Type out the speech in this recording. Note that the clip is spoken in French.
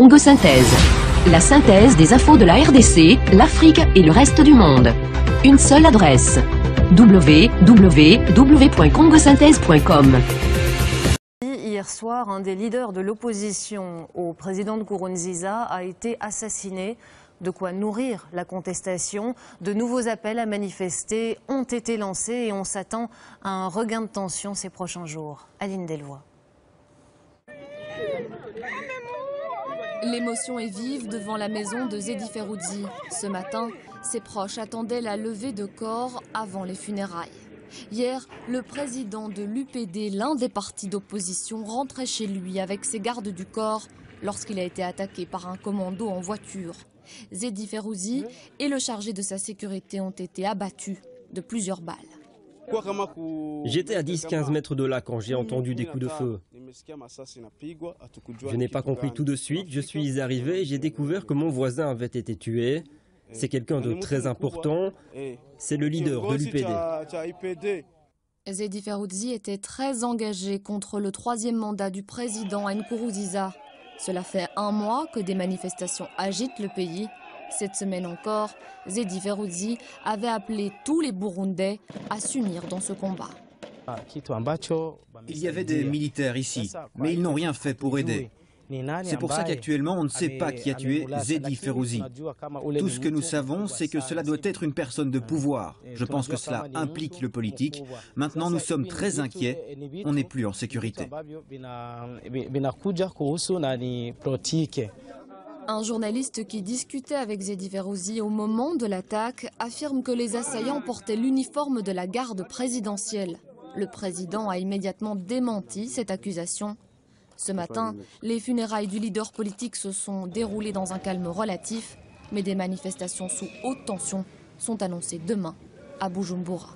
Congo Synthèse. La synthèse des infos de la RDC, l'Afrique et le reste du monde. Une seule adresse: www.congosynthèse.com. Hier soir, un des leaders de l'opposition au président Nkurunziza a été assassiné. De quoi nourrir la contestation. De nouveaux appels à manifester ont été lancés et on s'attend à un regain de tension ces prochains jours. Aline Delvoye. L'émotion est vive devant la maison de Zedi Ferroudi. Ce matin, ses proches attendaient la levée de corps avant les funérailles. Hier, le président de l'UPD, l'un des partis d'opposition, rentrait chez lui avec ses gardes du corps lorsqu'il a été attaqué par un commando en voiture. Zedi Ferroudi et le chargé de sa sécurité ont été abattus de plusieurs balles. J'étais à 10-15 mètres de là quand j'ai entendu des coups de feu. Je n'ai pas compris tout de suite, je suis arrivé et j'ai découvert que mon voisin avait été tué. C'est quelqu'un de très important, c'est le leader de l'UPD. Zedi Ferroudi était très engagé contre le troisième mandat du président Nkurunziza. Cela fait un mois que des manifestations agitent le pays. Cette semaine encore, Zedi Ferroudi avait appelé tous les Burundais à s'unir dans ce combat. Il y avait des militaires ici, mais ils n'ont rien fait pour aider. C'est pour ça qu'actuellement, on ne sait pas qui a tué Zedi Ferroudi. Tout ce que nous savons, c'est que cela doit être une personne de pouvoir. Je pense que cela implique le politique. Maintenant, nous sommes très inquiets. On n'est plus en sécurité. Un journaliste qui discutait avec Zedi Ferroudi au moment de l'attaque affirme que les assaillants portaient l'uniforme de la garde présidentielle. Le président a immédiatement démenti cette accusation. Ce matin, les funérailles du leader politique se sont déroulées dans un calme relatif, mais des manifestations sous haute tension sont annoncées demain à Bujumbura.